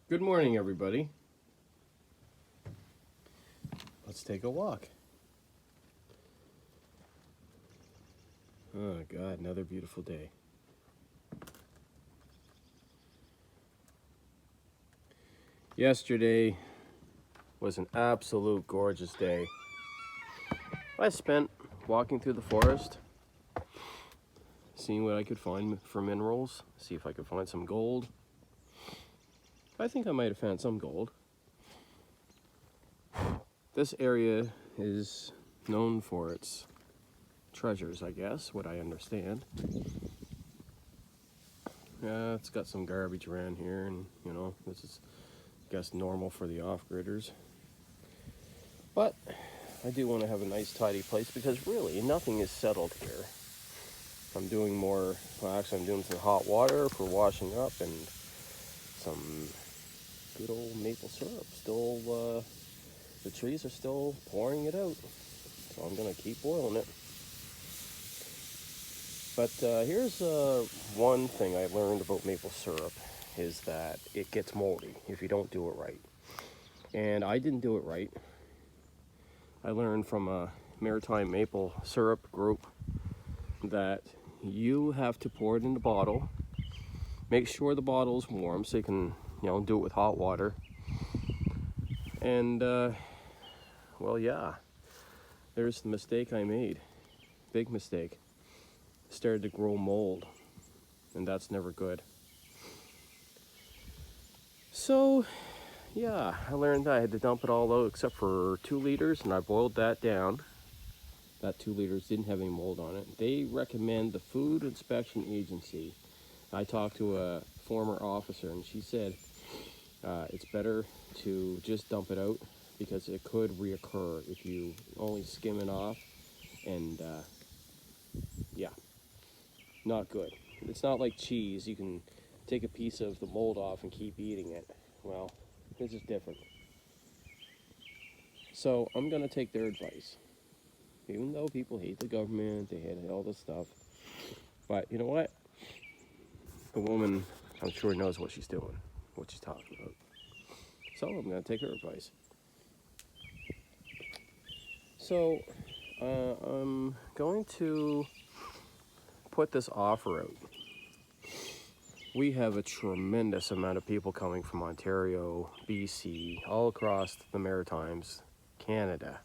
Good morning, everybody. Let's take a walk. Oh, God, another beautiful day. Yesterday was an absolute gorgeous day. I spent walking through the forest, seeing what I could find for minerals, see if I could find some gold. I think I might have found some gold. This area is known for its treasures, I guess, what I understand. It's got some garbage around here, and this is, I guess, normal for the off-gridders. But I do want to have a nice tidy place because really nothing is settled here. I'm doing I'm doing some hot water for washing up and some good old maple syrup. Still, the trees are still pouring it out, so I'm gonna keep boiling it. But here's one thing I learned about maple syrup is that it gets moldy if you don't do it right. And I didn't do it right. I learned from a maritime maple syrup group that you have to pour it in the bottle. Make sure the bottle is warm so you can, do it with hot water. And, well, yeah, there's the mistake I made. Big mistake. Started to grow mold, and that's never good. So, yeah, I learned I had to dump it all out except for 2 liters, and I boiled that down. That 2 liters didn't have any mold on it. They recommend the Food Inspection Agency. I talked to a former officer, and she said it's better to just dump it out because it could reoccur if you only skim it off. And yeah, not good. It's not like cheese. You can take a piece of the mold off and keep eating it. Well, this is different. So I'm going to take their advice. Even though people hate the government, they hate all this stuff. But you know what? The woman, I'm sure, knows what she's doing, what she's talking about. So I'm going to take her advice. So I'm going to put this offer out. We have a tremendous amount of people coming from Ontario, BC, all across the Maritimes, Canada.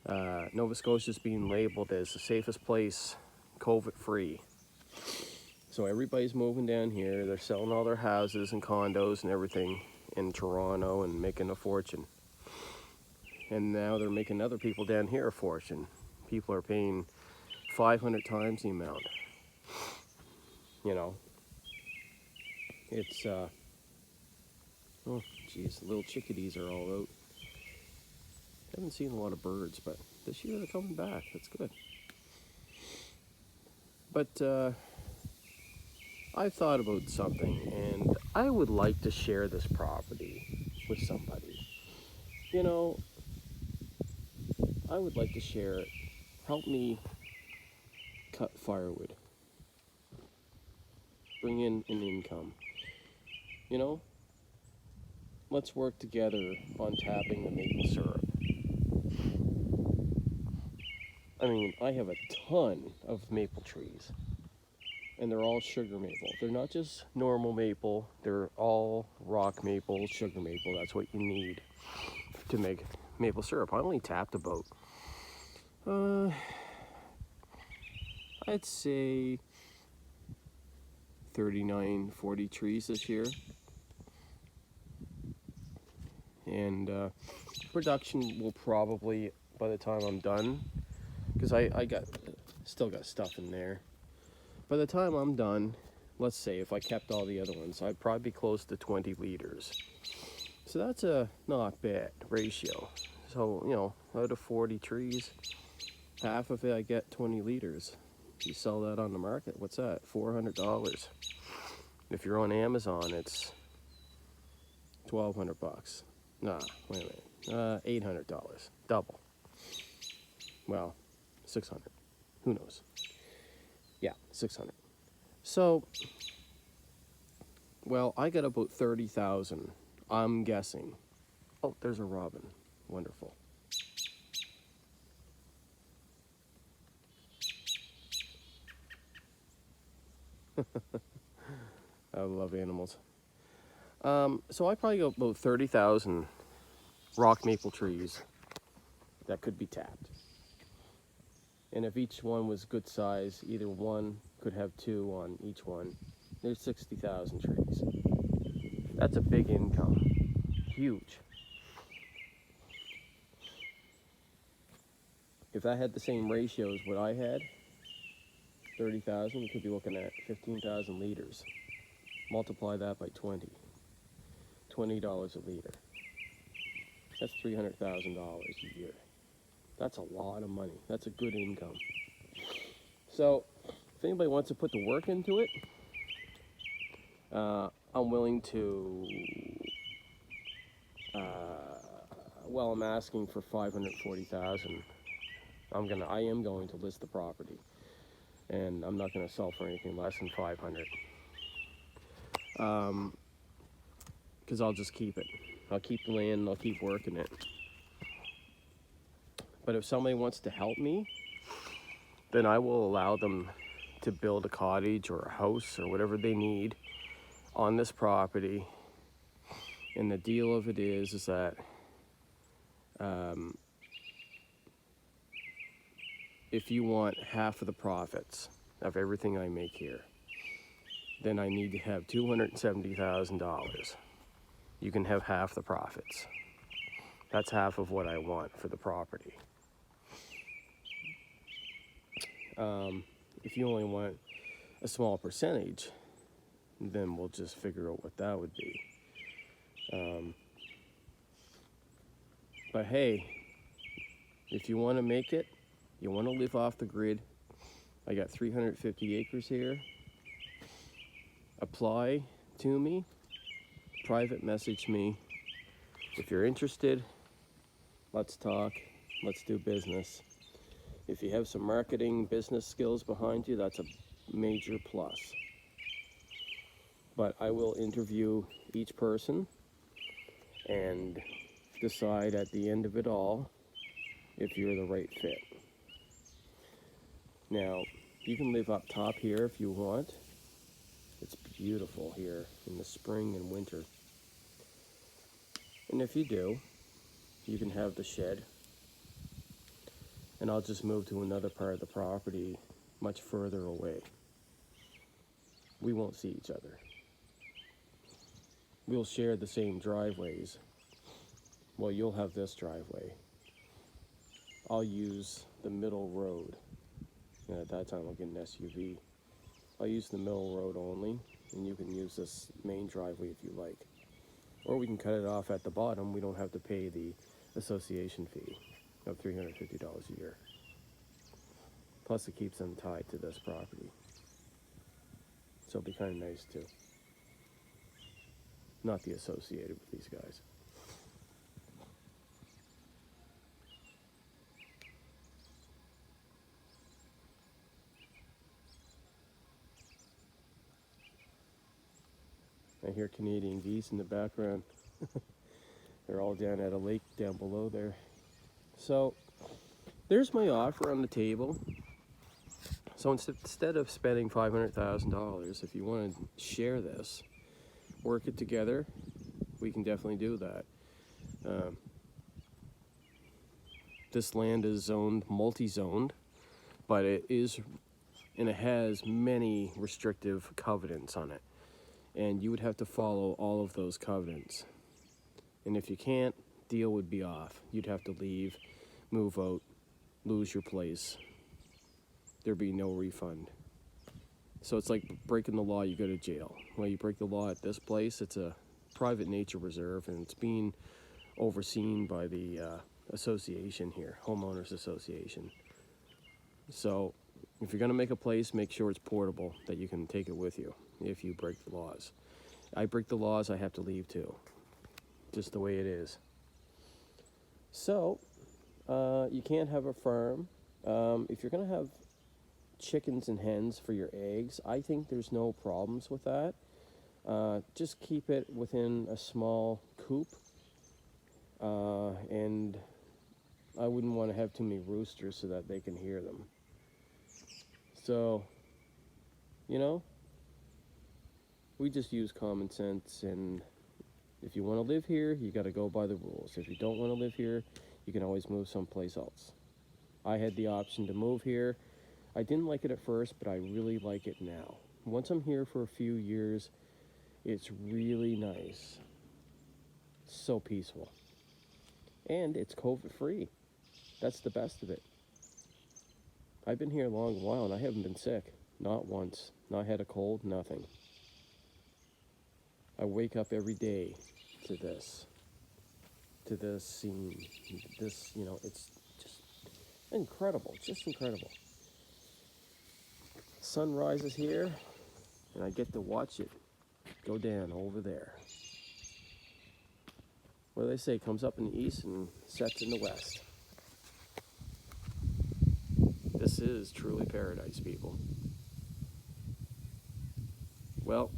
Nova Scotia is being labeled as the safest place, COVID-free. So everybody's moving down here. They're selling all their houses and condos and everything in Toronto and making a fortune. And now they're making other people down here a fortune. People are paying 500 times the amount. It's, oh geez, the little chickadees are all out. Haven't seen a lot of birds, but this year they're coming back. That's good. But I thought about something, and I would like to share this property with somebody. I would like to share it. Help me cut firewood. Bring in an income. Let's work together on tapping the maple syrup. I mean, I have a ton of maple trees, and they're all sugar maple. They're not just normal maple, they're all rock maple, sugar maple. That's what you need to make maple syrup. I only tapped about, I'd say 39, 40 trees this year. And production will probably, by the time I'm done, because I still got stuff in there. By the time I'm done, let's say if I kept all the other ones, I'd probably be close to 20 liters. So that's a not bad ratio. So, out of 40 trees, half of it I get 20 liters. You sell that on the market, what's that? $400. If you're on Amazon, it's $1,200. Nah, wait a minute. $800. Double. Well, 600. Who knows? Yeah, 600. So Well, I got about 30,000, I'm guessing. Oh, there's a robin. Wonderful. I love animals. So I probably got about 30,000 rock maple trees that could be tapped. And if each one was good size, either one could have two on each one. There's 60,000 trees. That's a big income. Huge. If I had the same ratio as what I had, 30,000, you could be looking at 15,000 liters. Multiply that by 20. $20 a liter. That's $300,000 a year. That's a lot of money. That's a good income. So, if anybody wants to put the work into it, I'm willing to. Well, I'm asking for 540,000. I am going to list the property, and I'm not going to sell for anything less than 500. Because I'll just keep it. I'll keep the land and I'll keep working it. But if somebody wants to help me, then I will allow them to build a cottage or a house or whatever they need on this property. And the deal of it is that if you want half of the profits of everything I make here, then I need to have $270,000. You can have half the profits. That's half of what I want for the property. If you only want a small percentage, then we'll just figure out what that would be. But hey, if you want to make it, you want to live off the grid, I got 350 acres here. Apply to me, private message me. If you're interested, let's talk, let's do business. If you have some marketing business skills behind you, that's a major plus. But I will interview each person and decide at the end of it all if you're the right fit. Now, you can live up top here if you want. It's beautiful here in the spring and winter. And if you do, you can have the shed. And I'll just move to another part of the property much further away. We won't see each other. We'll share the same driveways. Well, you'll have this driveway. I'll use the middle road. And at that time, I'll get an SUV. I'll use the middle road only, and you can use this main driveway if you like. Or we can cut it off at the bottom. We don't have to pay the association fee of $350 a year. Plus, it keeps them tied to this property. So it'll be kind of nice too. Not be associated with these guys. I hear Canadian geese in the background. They're all down at a lake down below there. So there's my offer on the table. So instead of spending $500,000, if you want to share this, work it together, we can definitely do that. This land is zoned, multi-zoned, but it is, and it has many restrictive covenants on it. And you would have to follow all of those covenants. And if you can't, deal would be off. You'd have to leave, move out, lose your place. There'd be no refund. So it's like breaking the law, you go to jail. Well, you break the law at this place, it's a private nature reserve, and it's being overseen by the association here, Homeowners Association. So if you're gonna make a place, make sure it's portable, that you can take it with you if you break the laws. I break the laws, I have to leave too. Just the way it is. So, you can't have a farm. If you're gonna have chickens and hens for your eggs, I think there's no problems with that. Just keep it within a small coop, and I wouldn't want to have too many roosters so that they can hear them. So, you know, we just use common sense, and if you want to live here, you got to go by the rules. If you don't want to live here, you can always move someplace else. I had the option to move here. I didn't like it at first, but I really like it now. Once I'm here for a few years, it's really nice. So peaceful. And it's COVID-free. That's the best of it. I've been here a long while, and I haven't been sick. Not once. Not had a cold, nothing. I wake up every day to this scene. This, it's just incredible. Just incredible. Sun rises here, and I get to watch it go down over there. What do they say? Comes up in the east and sets in the west. This is truly paradise, people. Well,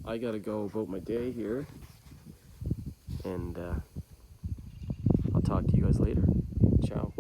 I gotta go about my day here, and I'll talk to you guys later. Ciao.